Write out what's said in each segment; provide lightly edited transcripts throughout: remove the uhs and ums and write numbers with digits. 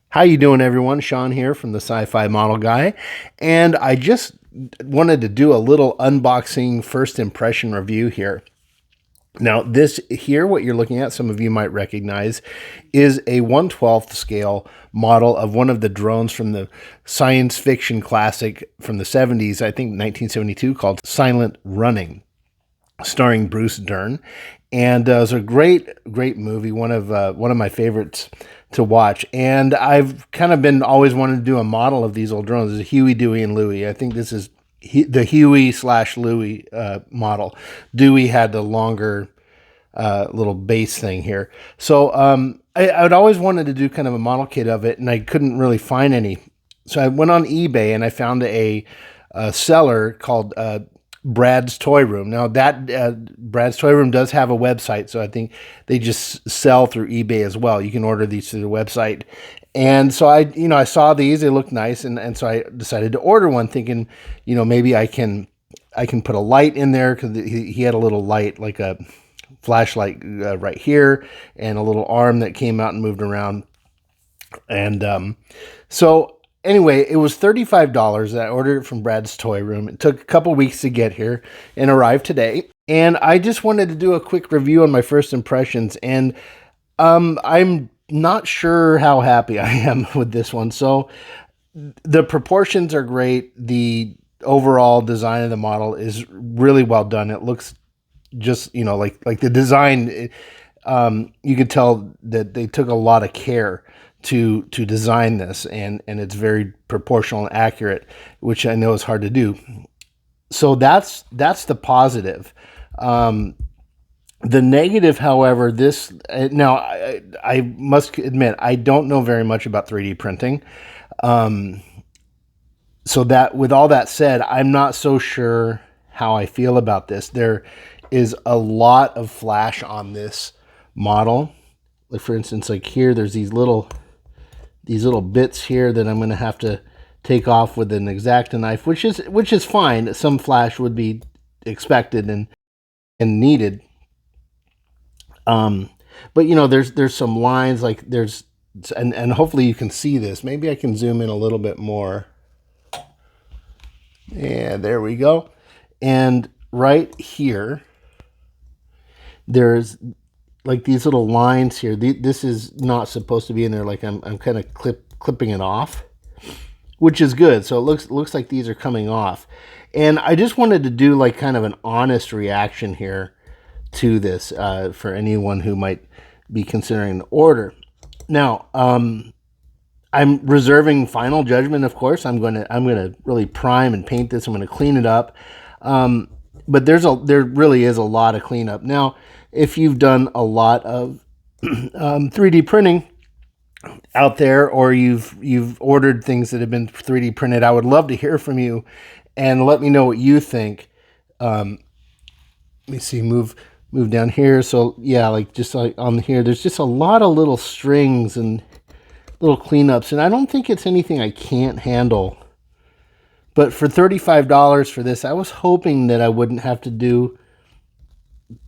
How you doing, everyone? Shawn here from the Sci-Fi Model Guy, and I just wanted to do a little unboxing first impression review here. Now, this here, what you're looking at, some of you might recognize, is a 1/12th scale model of one of the drones from the science fiction classic from the 70s, I think 1972, called Silent Running, starring Bruce Dern. And it was a great movie, one of my favorites to watch. And I've kind of been always wanted to do a model of these old drones. This is Huey, Dewey, and Louie. I think this is the Huey slash Louie model. Dewey had the longer little base thing here. So I'd always wanted to do kind of a model kit of it, and I couldn't really find any. So I went on eBay and I found a seller called Brad's Toy Room. Now that Brad's Toy Room does have a website, so I think they just sell through eBay as well. You can order these through the website. And so I saw these, they looked nice, and so I decided to order one, thinking, maybe I can put a light in there, because he had a little light, like a flashlight right here, and a little arm that came out and moved around. And so anyway, it was $35. I ordered it from Brad's Toy Room. It took a couple weeks to get here and arrived today. And I just wanted to do a quick review on my first impressions. And I'm not sure how happy I am with this one. So the proportions are great. The overall design of the model is really well done. It looks just, like the design, you could tell that they took a lot of care to design this, and it's very proportional and accurate, which I know is hard to do. So that's the positive. The negative, however, this now I must admit I don't know very much about 3D printing. So that, with all that said, I'm not so sure how I feel about this. There is a lot of flash on this model. Like, for instance, like here, there's these little bits here that I'm going to have to take off with an X-Acto knife, which is fine. Some flash would be expected and needed. But there's some lines, like and hopefully you can see this. Maybe I can zoom in a little bit more. Yeah, there we go. And right here, there's like these little lines here. This is not supposed to be in there. Like I'm kind of clipping it off, which is good. So it looks like these are coming off. And I just wanted to do like kind of an honest reaction here to this for anyone who might be considering the order. Now, I'm reserving final judgment, of course. I'm gonna really prime and paint this. I'm gonna clean it up. But there really is a lot of cleanup. Now, if you've done a lot of 3D printing out there, or you've ordered things that have been 3D printed, I would love to hear from you and let me know what you think. Let me see, move down here. So yeah, like just like on here, there's just a lot of little strings and little cleanups, and I don't think it's anything I can't handle. But for $35 for this, I was hoping that I wouldn't have to do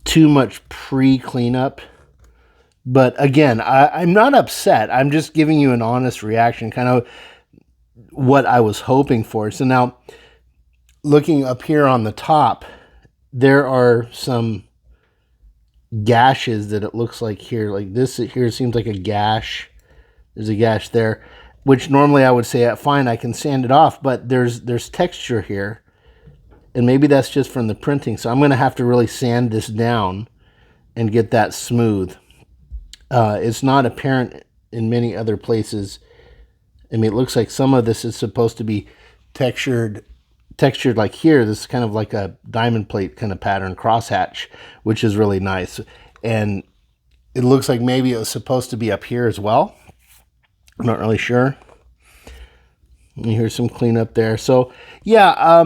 too much pre-cleanup. But again, I'm not upset. I'm just giving you an honest reaction, kind of what I was hoping for. So now, looking up here on the top, there are some gashes that it looks like here. Like this here seems like a gash. There's a gash there, which normally I would say, fine, I can sand it off, but there's texture here, and maybe that's just from the printing. So I'm going to have to really sand this down and get that smooth. It's not apparent in many other places. I mean, it looks like some of this is supposed to be textured like here. This is kind of like a diamond plate kind of pattern, crosshatch, which is really nice. And it looks like maybe it was supposed to be up here as well. I'm not really sure. Here's some cleanup there. So yeah,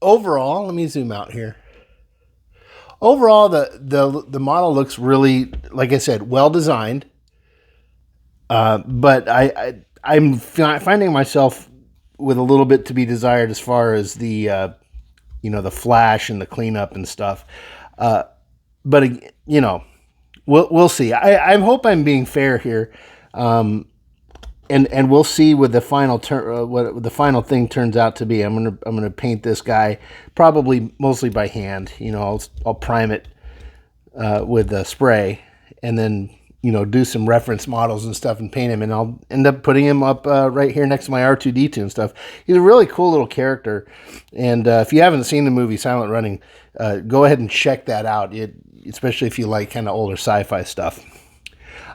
overall, let me zoom out here. Overall, the model looks really, like I said, well designed. But I'm finding myself with a little bit to be desired as far as the the flash and the cleanup and stuff. But we'll see. I hope I'm being fair here. and we'll see what the final what the final thing turns out to be. I'm gonna paint this guy probably mostly by hand. You know, I'll prime it with a spray, and then, you know, do some reference models and stuff and paint him, and I'll end up putting him up right here next to my R2-D2 and stuff. He's a really cool little character, and if you haven't seen the movie Silent Running, go ahead and check that out, especially if you like kind of older sci-fi stuff.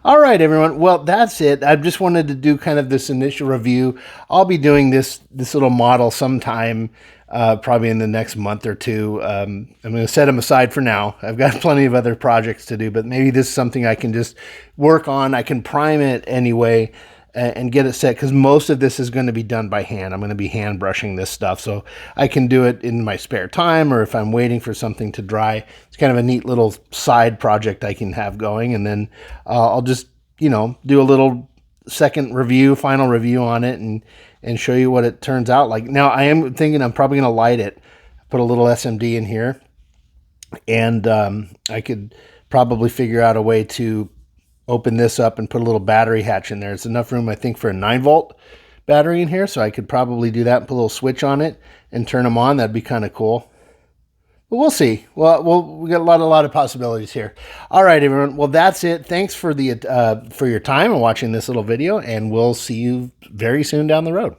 All right, everyone. Well, that's it. I just wanted to do kind of this initial review. I'll be doing this little model sometime, probably in the next month or two. I'm going to set them aside for now. I've got plenty of other projects to do, but maybe this is something I can just work on. I can prime it anyway and get it set, because most of this is going to be done by hand. I'm going to be hand brushing this stuff, so I can do it in my spare time, or if I'm waiting for something to dry. It's kind of a neat little side project I can have going, and then I'll just, you know, do a little second review, final review on it, and show you what it turns out like. Now, I am thinking I'm probably going to light it, put a little SMD in here, and I could probably figure out a way to open this up and put a little battery hatch in there. It's enough room, I think, for a 9-volt battery in here, so I could probably do that and put a little switch on it and turn them on. That'd be kind of cool. But we'll see. Well, we got a lot of possibilities here. All right, everyone. Well, that's it. Thanks for your time and watching this little video, and we'll see you very soon down the road.